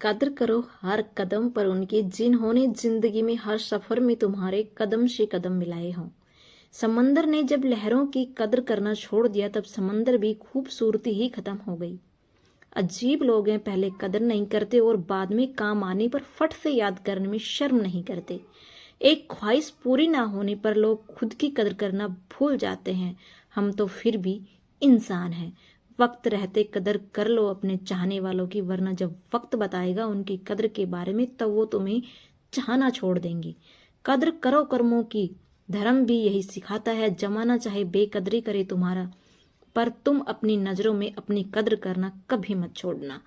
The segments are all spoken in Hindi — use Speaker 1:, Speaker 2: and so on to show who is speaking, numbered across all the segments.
Speaker 1: कद्र करो हर कदम पर उनकी, जिन्होंने जिंदगी में हर सफर में तुम्हारे कदम से कदम मिलाए हों। समंदर ने जब लहरों की कद्र करना छोड़ दिया, तब समंदर भी खूबसूरती ही खत्म हो गई। अजीब लोग हैं, पहले कदर नहीं करते और बाद में काम आने पर फट से याद करने में शर्म नहीं करते। एक ख्वाहिश पूरी ना होने पर लोग खुद की कदर करना भूल जाते हैं। हम तो फिर भी इंसान हैं। वक्त रहते कदर कर लो अपने चाहने वालों की, वरना जब वक्त बताएगा उनकी कदर के बारे में, तब वो तुम्हें चाहना छोड़ देंगे। कदर करो कर्मों की, धर्म भी यही सिखाता है। जमाना चाहे बेकदरी करे तुम्हारा, पर तुम अपनी नजरों में अपनी कद्र करना कभी मत छोड़ना।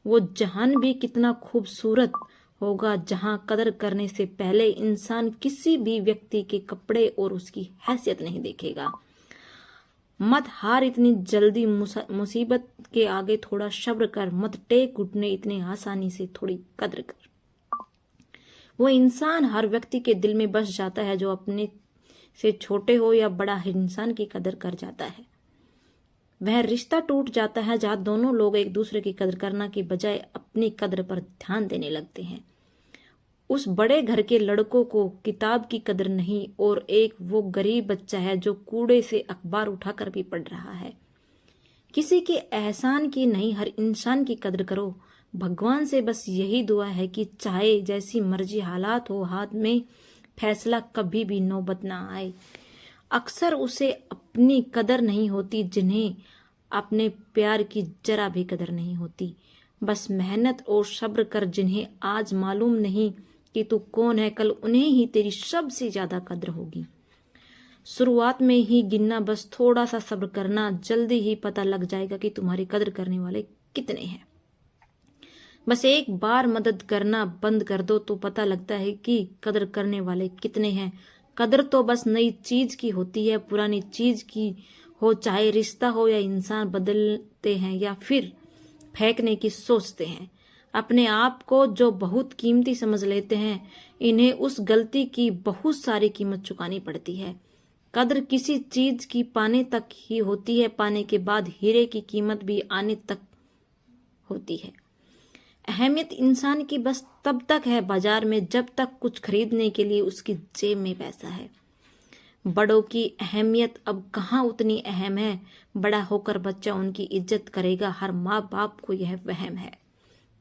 Speaker 1: वो जहान भी कितना खूबसूरत होगा जहां कदर करने से पहले इंसान किसी भी व्यक्ति के कपड़े और उसकी हैसियत नहीं देखेगा। मत हार इतनी जल्दी, मुसीबत के आगे थोड़ा सब्र कर, मत टेक घुटने इतने आसानी से, थोड़ी कद्र कर। वो इंसान हर व्यक्ति के दिल में बस जाता है जो अपने से छोटे हो या बड़ा इंसान की कदर कर जाता है। वह रिश्ता टूट जाता है जहां दोनों लोग एक दूसरे की कदर करना की बजाय अपनी कदर पर ध्यान देने लगते हैं। उस बड़े घर के लड़कों को किताब की कदर नहीं, और एक वो गरीब बच्चा है जो कूड़े से अखबार उठाकर भी पढ़ रहा है। किसी के एहसान की नहीं, हर इंसान की कदर करो। भगवान से बस यही दुआ है कि चाहे जैसी मर्जी हालात हो, हाथ में फैसला कभी भी नौबत ना आए। अक्सर उसे अपनी कदर नहीं होती जिन्हें अपने प्यार की जरा भी कदर नहीं होती। बस मेहनत और सब्र कर, जिन्हें आज मालूम नहीं कि तू कौन है, कल उन्हें ही तेरी सबसे ज्यादा कद्र होगी। शुरुआत में ही गिनना, बस थोड़ा सा सब्र करना, जल्दी ही पता लग जाएगा कि तुम्हारी कद्र करने वाले कितने हैं। बस एक बार मदद करना बंद कर दो तो पता लगता है कि कदर करने वाले कितने हैं। कदर तो बस नई चीज की होती है, पुरानी चीज की हो, चाहे रिश्ता हो या इंसान, बदलते हैं या फिर फेंकने की सोचते हैं। अपने आप को जो बहुत कीमती समझ लेते हैं, इन्हें उस गलती की बहुत सारी कीमत चुकानी पड़ती है। कद्र किसी चीज की पाने तक ही होती है, पाने के बाद हीरे की कीमत भी आने तक होती है। अहमियत इंसान की बस तब तक है बाजार में जब तक कुछ खरीदने के लिए उसकी जेब में पैसा है। बड़ों की अहमियत अब कहाँ उतनी अहम है। बड़ा होकर बच्चा उनकी इज्जत करेगा, हर माँ बाप को यह वहम है।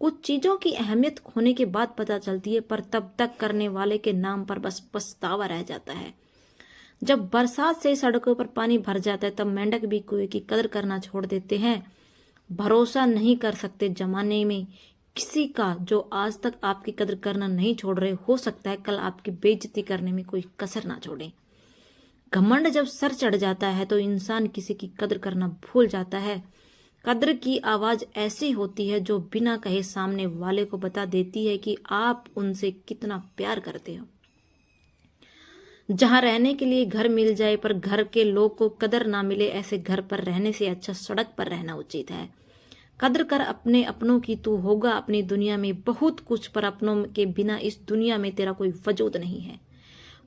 Speaker 1: कुछ चीजों की अहमियत खोने के बाद पता चलती है, पर तब तक करने वाले के नाम पर बस पछतावा रह जाता है। जब बरसात से सड़कों पर पानी भर जाता है, तब मेंढक भी कुएं की कदर करना छोड़ देते हैं। भरोसा नहीं कर सकते जमाने में किसी का जो आज तक आपकी कदर करना नहीं छोड़ रहे। हो सकता है कल आपकी बेइज्जती करने में कोई कसर ना छोड़े। घमंड जब सर चढ़ जाता है तो इंसान किसी की कदर करना भूल जाता है। कद्र की आवाज ऐसी होती है जो बिना कहे सामने वाले को बता देती है कि आप उनसे कितना प्यार करते हो। जहां रहने के लिए घर मिल जाए पर घर के लोग को कदर ना मिले, ऐसे घर पर रहने से अच्छा सड़क पर रहना उचित है। कद्र कर अपने अपनों की, तू होगा अपनी दुनिया में बहुत कुछ, पर अपनों के बिना इस दुनिया में तेरा कोई वजूद नहीं है।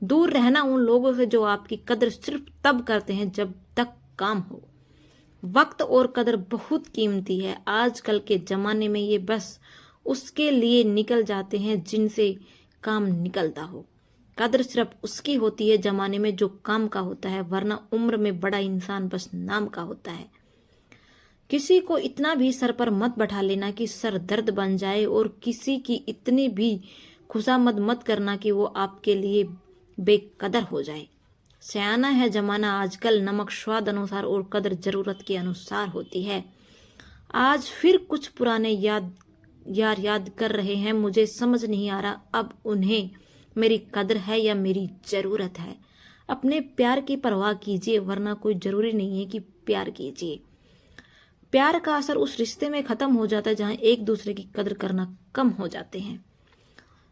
Speaker 1: दूर रहना उन लोगों से जो आपकी कद्र सिर्फ तब करते हैं जब तक काम हो। वक्त और कद्र बहुत कीमती है। आजकल के जमाने में ये बस उसके लिए निकल जाते हैं जिनसे काम निकलता हो। कद्र सिर्फ उसकी होती है जमाने में जो काम का होता है, वरना उम्र में बड़ा इंसान बस नाम का होता है। किसी को इतना भी सर पर मत बैठा लेना कि सर दर्द बन जाए, और किसी की इतनी भी खुशामद मत करना कि वो आपके लिए बेकदर हो जाए। सयाना है जमाना आजकल, नमक स्वाद अनुसार और कदर जरूरत के अनुसार होती है। आज फिर कुछ पुराने याद कर रहे हैं, मुझे समझ नहीं आ रहा अब उन्हें मेरी कदर है या मेरी जरूरत है। अपने प्यार की परवाह कीजिए, वरना कोई जरूरी नहीं है कि प्यार कीजिए। प्यार का असर उस रिश्ते में खत्म हो जाता है जहां एक दूसरे की कदर करना कम हो जाते हैं।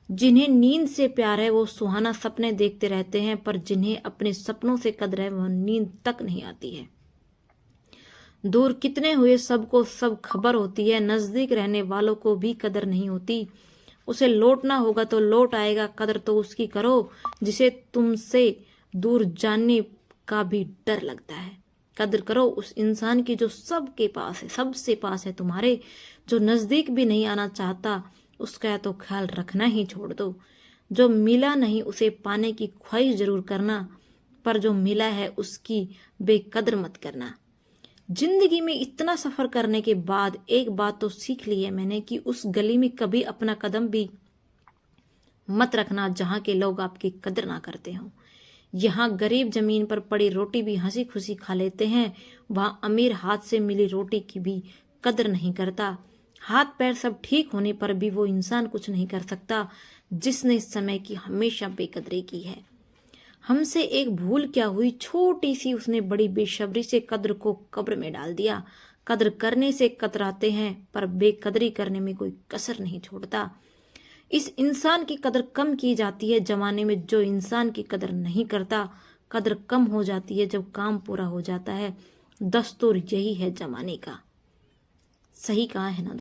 Speaker 1: जिन्हें नींद से प्यार है वो सुहाना सपने देखते रहते हैं, पर जिन्हें अपने सपनों से कदर है वह नींद तक नहीं आती है। दूर कितने हुए सबको सब खबर होती है, नजदीक रहने वालों को भी कदर नहीं होती। उसे लौटना होगा तो लौट आएगा, कदर तो उसकी करो जिसे तुमसे दूर जाने का भी डर लगता है। कदर करो उस इंसान की जो सबके पास है, सबसे पास है तुम्हारे, जो नजदीक भी नहीं आना चाहता, उसका तो ख्याल रखना ही छोड़ दो। जो मिला नहीं उसे पाने की ख्वाहिश जरूर करना, पर जो मिला है उसकी बेकदर मत करना। जिंदगी में इतना सफर करने के बाद एक बात तो सीख ली है मैंने कि उस गली में कभी अपना कदम भी मत रखना जहां के लोग आपकी कदर ना करते हो। यहाँ गरीब जमीन पर पड़ी रोटी भी हंसी खुशी खा लेते हैं, वहां अमीर हाथ से मिली रोटी की भी कदर नहीं करता। हाथ पैर सब ठीक होने पर भी वो इंसान कुछ नहीं कर सकता जिसने समय की हमेशा बेकदरी की है। हमसे एक भूल क्या हुई छोटी सी, उसने बड़ी बेशब्री से कद्र को कब्र में डाल दिया। कद्र करने से कतराते हैं पर बेकदरी करने में कोई कसर नहीं छोड़ता। इस इंसान की कदर कम की जाती है जमाने में जो इंसान की कदर नहीं करता। कदर कम हो जाती है जब काम पूरा हो जाता है। दस्तूर यही है जमाने का। सही कहा है ना।